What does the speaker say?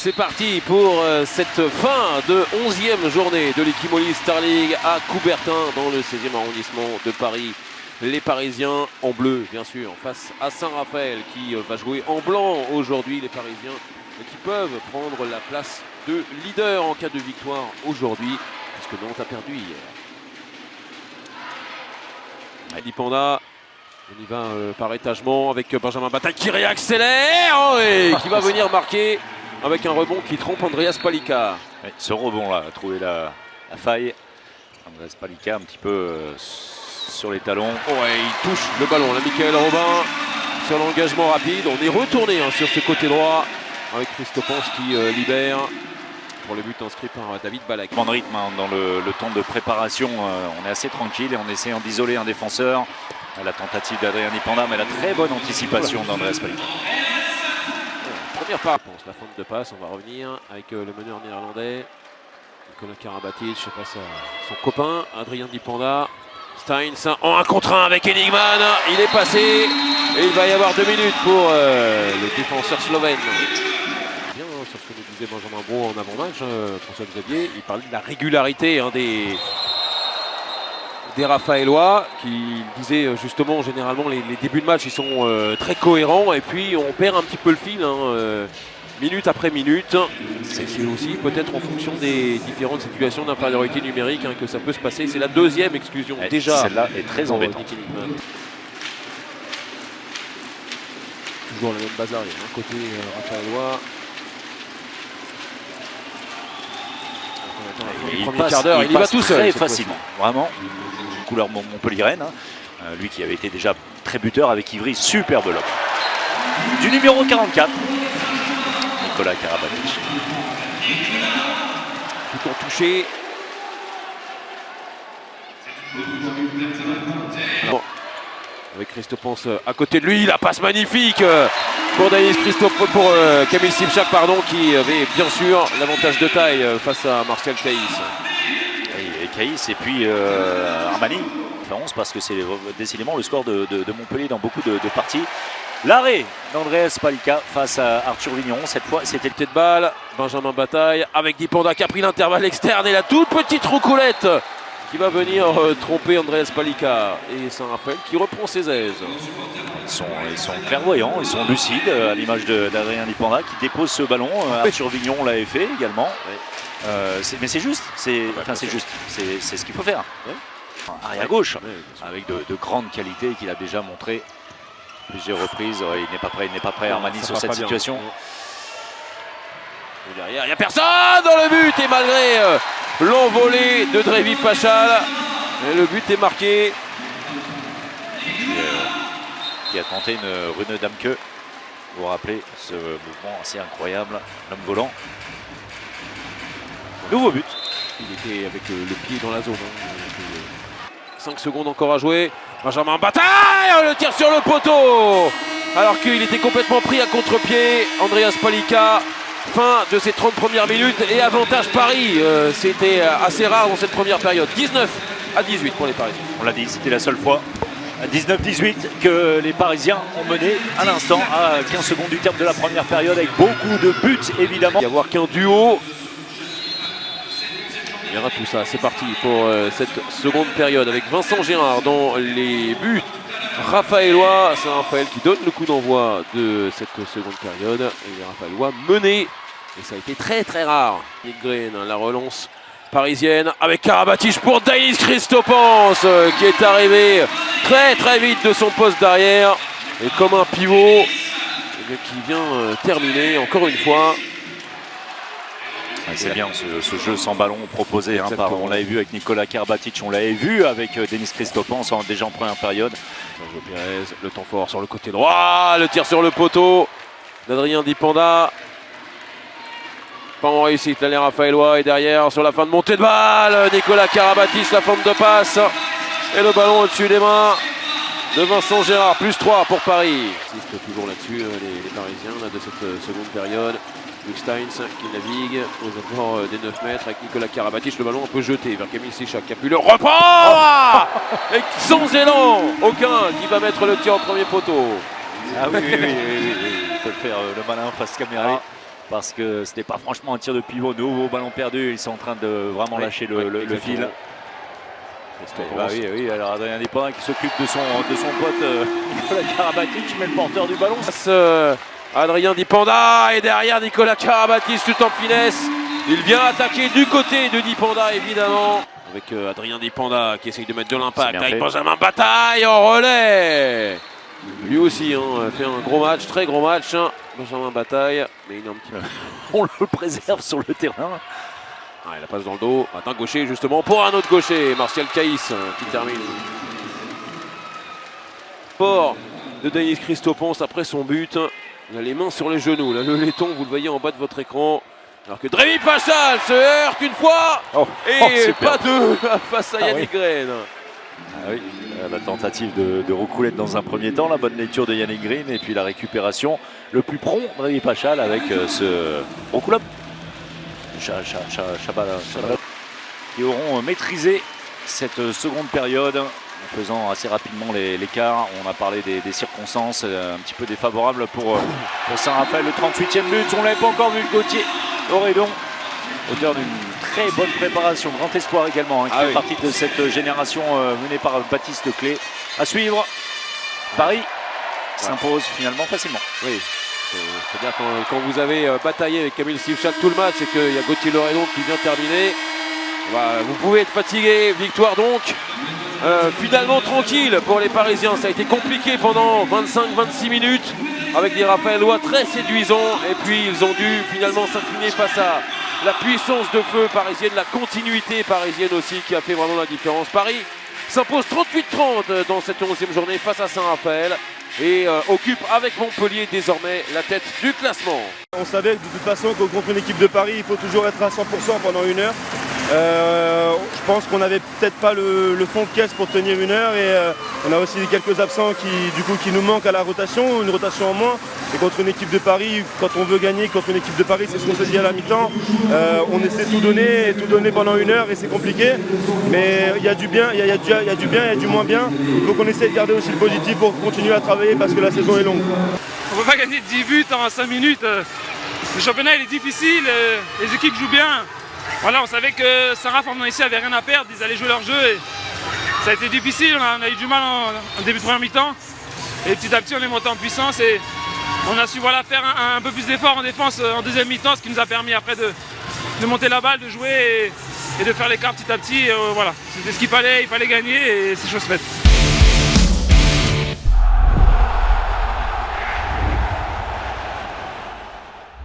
C'est parti pour cette fin de 11e journée de l'Equimolis Star League à Coubertin dans le 16e arrondissement de Paris. Les Parisiens en bleu, bien sûr, face à Saint-Raphaël qui va jouer en blanc aujourd'hui. Les Parisiens qui peuvent prendre la place de leader en cas de victoire aujourd'hui, puisque Nantes a perdu hier. Adi Panda, on y va par étagement avec Benjamin Bataille qui réaccélère et qui va venir marquer avec un rebond qui trompe Andreas Palika. Oui, ce rebond-là a trouvé la faille. Andreas Palika un petit peu sur les talons. Ouais, il touche le ballon. Là, Michael Robin sur l'engagement rapide. On est retourné sur ce côté droit avec Christopance qui libère pour le but inscrit par David Balak. De rythme dans le temps de préparation. On est assez tranquille et on essaie d'isoler un défenseur. La tentative d'Adrien Dipanda, mais la très bonne anticipation d'Andreas Palika. Première part, la fin de passe, on va revenir avec le meneur néerlandais Nicolas Karabatic face à son copain Adrien Dipanda. Steins en 1 contre 1 avec Enigman, il est passé et il va y avoir 2 minutes pour le défenseur slovène. Bien sur ce que nous disait Benjamin Bro en avant-match, François Xavier, il parlait de la régularité des Raphaélois qui disaient justement généralement les débuts de match ils sont très cohérents et puis on perd un petit peu le fil minute après minute. C'est aussi peut-être en fonction des différentes situations d'infériorité numérique que ça peut se passer. C'est la deuxième exclusion déjà. Celle-là est très embêtante. Toujours la même bazar, il y a un côté Raphaélois. Il passe tout seul très facilement, vraiment. Couleur montpelliéraine, lui qui avait été déjà très buteur avec Ivry, superbe lob. Du numéro 44, Nicolas Karabatic. Tout en touché. Avec Christopance à côté de lui, la passe magnifique pour Camille Simchak qui avait bien sûr l'avantage de taille face à Martial Caïs. Et Caïs et puis Armani, parce que c'est décidément le score de Montpellier dans beaucoup de parties. L'arrêt d'Andreas Palika face à Arthur Vigneron, cette fois c'était le de balle. Benjamin Bataille avec Dipanda qui a pris l'intervalle externe et la toute petite roucoulette qui va venir tromper Andreas Palika et Saint-Raphaël qui reprend ses aises. Ils sont clairvoyants, ils sont lucides à l'image d'Adrien Dipanda qui dépose ce ballon. Arthur Vigneron l'avait fait également. Mais c'est juste, c'est ce qu'il faut faire. Arrière gauche, avec de grandes qualités qu'il a déjà montré plusieurs reprises. Il n'est pas prêt Armani sur cette situation. Et derrière, il n'y a personne dans le but et malgré l'envolée de Drevi Pachal, le but est marqué. Qui a tenté une Rune Damke. Vous vous rappelez ce mouvement assez incroyable, l'homme volant. Nouveau but. Il était avec le pied dans la zone. 5 secondes encore à jouer. Benjamin Bataille, le tir sur le poteau. Alors qu'il était complètement pris à contre-pied. Andreas Palika, fin de ces 30 premières minutes et avantage Paris. C'était assez rare dans cette première période. 19-18 pour les Parisiens. On l'a dit, c'était la seule fois. À 19-18 que les Parisiens ont mené à l'instant à 15 secondes du terme de la première période avec beaucoup de buts évidemment. Il va y avoir qu'un duo. Il y aura tout ça, c'est parti pour cette seconde période avec Vincent Gérard dans les buts Raphaélois. C'est Raphaël qui donne le coup d'envoi de cette seconde période et les Raphaélois menés et ça a été très très rare. Green, la relance parisienne avec Karabatic pour Dainis Christopance qui est arrivé très très vite de son poste d'arrière et comme un pivot qui vient terminer encore une fois. C'est bien ce jeu sans ballon proposé, on l'avait vu avec Nicolas Karabatic, on l'avait vu avec Denis Christopance déjà en première période. Pérez, le temps fort sur le côté droit, le tir sur le poteau d'Adrien Dipanda. Pas en réussite, là les Raphaélois et derrière sur la fin de montée de balle, Nicolas Karabatic, la forme de passe et le ballon au-dessus des mains de Vincent Gérard, +3 pour Paris. Insiste toujours là-dessus les Parisiens de cette seconde période. Luc Steins qui navigue aux abords des 9 mètres avec Nicolas Karabatic, le ballon un peu jeté vers Camille Simchak qui a pu le reprendre et sans élan aucun qui va mettre le tir au premier poteau. Ah oui, il peut le faire le malin face caméra. parce que ce n'est pas franchement un tir de pivot. Nouveau ballon perdu, ils sont en train de vraiment lâcher le fil. Bah oui, alors Adrien Dipenda qui s'occupe de son pote Nicolas Karabatic, mais le porteur du ballon. Adrien Dipenda et derrière Nicolas Karabatic tout en finesse. Il vient attaquer du côté de Dipenda évidemment. Avec Adrien Dipenda qui essaye de mettre de l'impact avec Benjamin Bataille en relais. Lui aussi fait un gros match, très gros match. Benjamin Bataille, mais il est un petit peu... On le préserve sur le terrain. Ah, la passe dans le dos, un gaucher justement pour un autre gaucher, Martial Caïs qui termine. Fort de Denis Christopons après son but. Il a les mains sur les genoux, là, le laiton vous le voyez en bas de votre écran. Alors que Drémy Pachal se heurte une fois et pas deux face à Yannick Green. Ah oui, la tentative de roucoulette dans un premier temps, la bonne lecture de Yannick Green et puis la récupération le plus prompt de Drémy Pachal avec ce roucoulette. Chabalot qui auront maîtrisé cette seconde période en faisant assez rapidement l'écart. On a parlé des circonstances un petit peu défavorables pour Saint-Raphaël. Le 38e but, on ne l'avait pas encore vu, Gauthier Oredon, auteur d'une très bonne préparation, grand espoir également, qui fait partie de cette génération menée par Baptiste Clé. À suivre, Paris s'impose finalement facilement. Oui. C'est-à-dire quand vous avez bataillé avec Kamil Sivchak tout le match et qu'il y a Gauthier Loredon qui vient terminer, vous pouvez être fatigué. Victoire donc finalement tranquille pour les Parisiens. Ça a été compliqué pendant 25-26 minutes avec des Raphaëlois très séduisants et puis ils ont dû finalement s'incliner face à la puissance de feu parisienne, la continuité parisienne aussi qui a fait vraiment la différence. Paris s'impose 38-30 dans cette 11e journée face à Saint-Raphaël. Et occupe avec Montpellier désormais la tête du classement. On savait de toute façon que contre une équipe de Paris, il faut toujours être à 100% pendant une heure. Je pense qu'on n'avait peut-être pas le fond de caisse pour tenir une heure et on a aussi quelques absents qui nous manquent à la rotation, une rotation en moins. Et contre une équipe de Paris, quand on veut gagner contre une équipe de Paris, c'est ce qu'on s'est dit à la mi-temps. On essaie de tout donner pendant une heure et c'est compliqué. Mais il y a du bien, il y a du moins bien. Il faut qu'on essaie de garder aussi le positif pour continuer à travailler parce que la saison est longue. On ne peut pas gagner 10 buts en 5 minutes. Le championnat il est difficile, les équipes jouent bien. Voilà, on savait que Saint-Raph en ici avait rien à perdre, ils allaient jouer leur jeu. Et ça a été difficile, on a eu du mal en début de première mi-temps. Et petit à petit on est monté en puissance et on a su faire un peu plus d'efforts en défense en deuxième mi-temps, ce qui nous a permis après de monter la balle, de jouer et de faire l'écart petit à petit. Voilà, c'était ce qu'il fallait gagner et c'est chose faite.